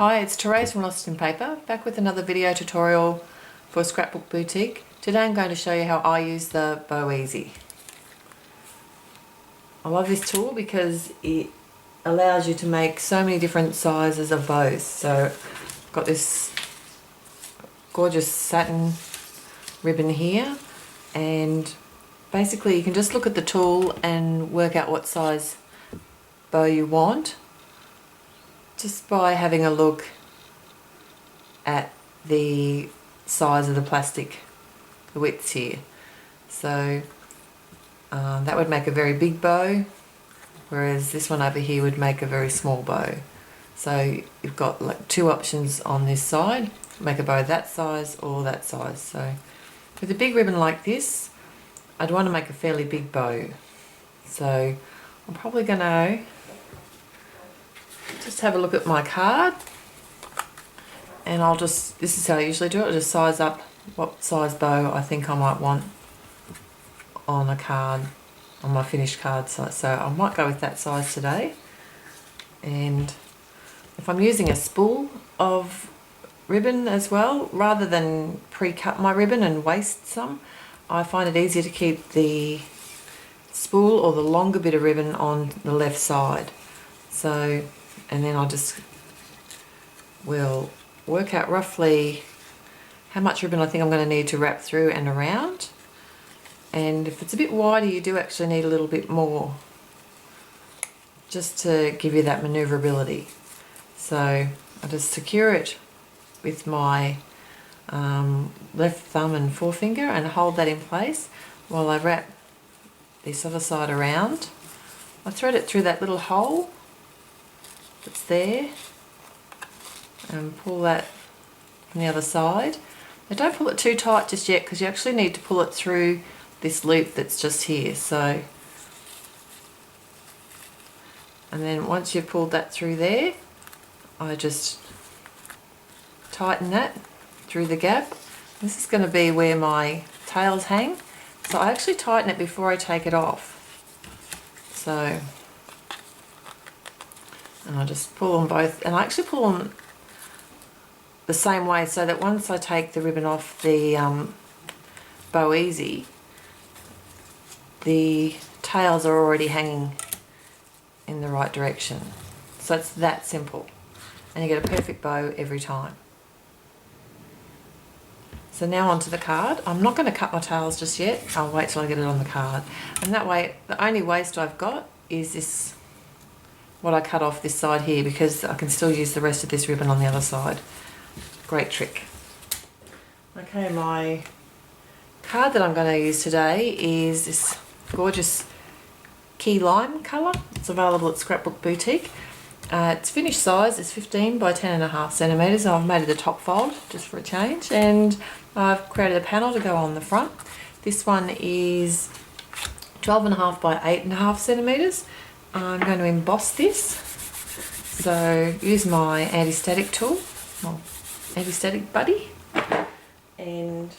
Hi, it's Therese from Lostinpaper, back with another video tutorial for Scrapbook Boutique. Today I'm going to show you how I use the Bow Easy. I love this tool because it allows you to make so many different sizes of bows. So I've got this gorgeous satin ribbon here, and basically you can just look at the tool and work out what size bow you want just by having a look at the size of the plastic, the widths here. So that would make a very big bow, whereas this one over here would make a very small bow. So you've got like two options on this side, make a bow that size or that size. So with a big ribbon like this, I'd want to make a fairly big bow. So I'm probably going to just have a look at my card, and this is how I usually do it. I'll just size up what size bow I think I might want on a card, on my finished card size. So I might go with that size today. And if I'm using a spool of ribbon as well, rather than pre-cut my ribbon and waste some, I find it easier to keep the spool or the longer bit of ribbon on the left side. So, and then will work out roughly how much ribbon I think I'm going to need to wrap through and around. And if it's a bit wider, you do actually need a little bit more, just to give you that manoeuvrability. So I just secure it with my left thumb and forefinger and hold that in place while I wrap this other side around. I thread it through that little hole that's there and pull that from the other side. Now don't pull it too tight just yet, because you actually need to pull it through this loop that's just here. So, and then once you've pulled that through there, I just tighten that through the gap. This is going to be where my tails hang, so I actually tighten it before I take it off. So, and I just pull them both, and I actually pull them the same way, so that once I take the ribbon off the Bow Easy, the tails are already hanging in the right direction. So it's that simple, and you get a perfect bow every time. So now onto the card. I'm not going to cut my tails just yet. I'll wait till I get it on the card. And that way, the only waste I've got is this, what I cut off this side here, because I can still use the rest of this ribbon on the other side. Great trick. Okay, my card that I'm going to use today is this gorgeous key lime colour. It's available at Scrapbook Boutique. It's finished size, it's 15 by 10.5 centimetres. I've made it a top fold just for a change, and I've created a panel to go on the front. This one is 12.5 by 8.5 centimetres. I'm going to emboss this. So use my anti-static tool, my anti-static buddy, and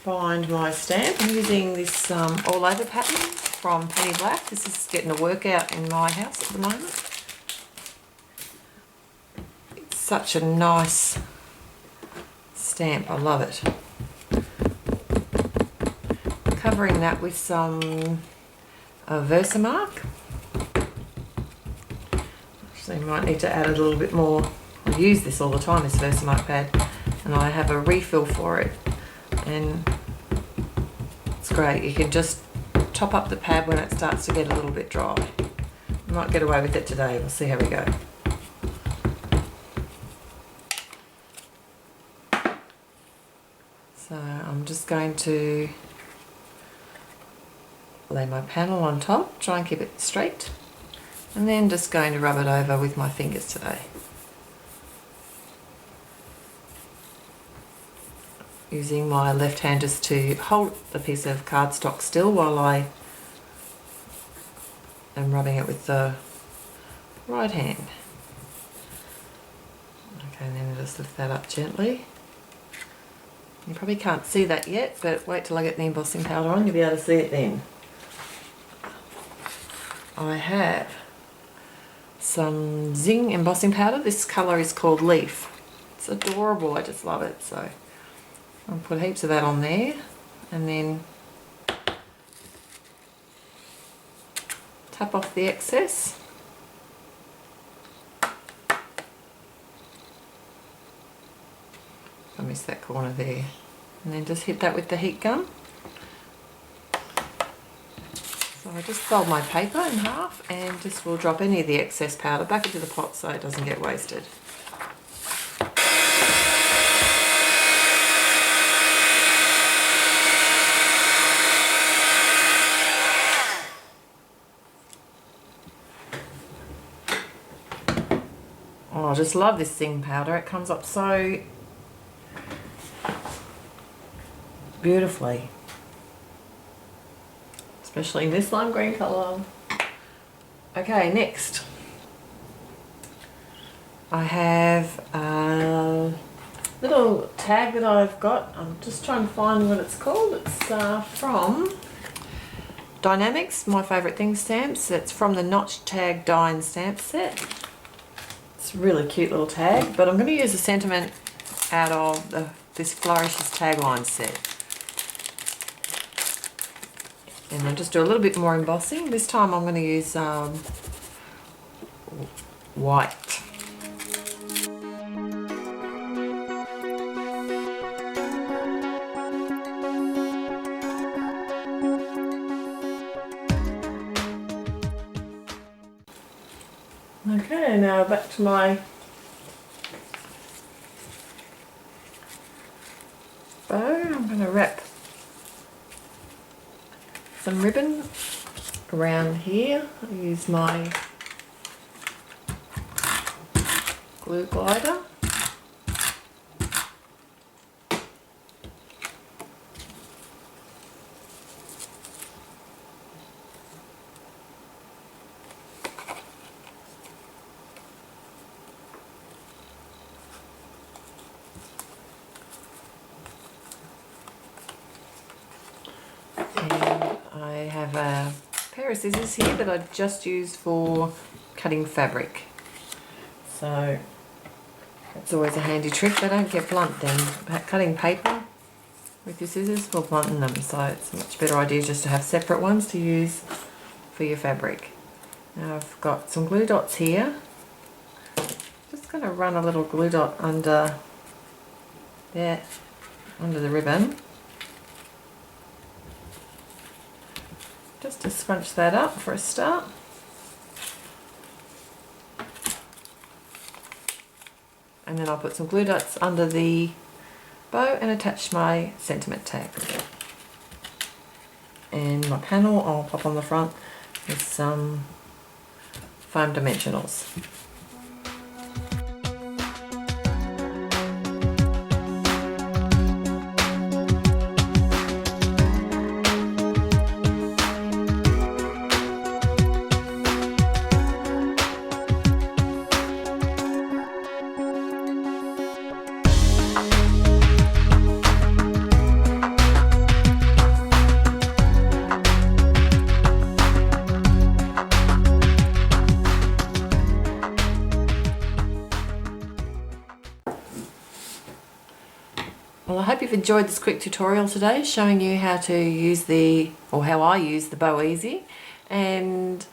find my stamp. I'm using this all over pattern from Penny Black. This is getting a workout in my house at the moment. It's such a nice stamp, I love it. Covering that with some Versamark. Actually, I might need to add a little bit more. I use this all the time, this Versamark pad, and I have a refill for it, and it's great. You can just top up the pad when it starts to get a little bit dry. I might get away with it today, we'll see how we go. So I'm just going to lay my panel on top, try and keep it straight, and then just going to rub it over with my fingers today. Using my left hand just to hold the piece of cardstock still while I am rubbing it with the right hand. Okay, and then I'll just lift that up gently. You probably can't see that yet, but wait till I get the embossing powder on, you'll be able to see it then. I have some Zing embossing powder. This colour is called Leaf. It's adorable, I just love it. So I'll put heaps of that on there, and then tap off the excess. I missed that corner there. And then just hit that with the heat gun. So I just fold my paper in half and just will drop any of the excess powder back into the pot so it doesn't get wasted. Oh, I just love this Zing powder. It comes up so beautifully. Especially in this lime green colour. Okay, next I have a little tag that I've got. I'm just trying to find what it's called. It's from Dynamics, my favourite thing stamps. It's from the Notch Tag Dine stamp set. It's a really cute little tag, but I'm going to use a sentiment out of this Flourishes tagline set. And I'll just do a little bit more embossing. This time I'm going to use white. Okay, now back to my bow. I'm going to wrap some ribbon around here. I use my glue glider. I have a pair of scissors here that I just used for cutting fabric. So that's always a handy trick. They don't get blunt then. Cutting paper with your scissors will blunt them, so it's a much better idea just to have separate ones to use for your fabric. Now I've got some glue dots here. Just going to run a little glue dot under there, under the ribbon. Just to scrunch that up for a start. And then I'll put some glue dots under the bow and attach my sentiment tag. And my panel I'll pop on the front with some foam dimensionals. Well, I hope you've enjoyed this quick tutorial today showing you how to use how I use the Bow Easy, and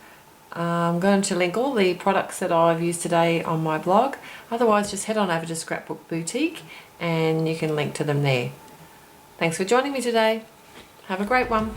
I'm going to link all the products that I've used today on my blog. Otherwise just head on over to Scrapbook Boutique and you can link to them there. Thanks for joining me today. Have a great one.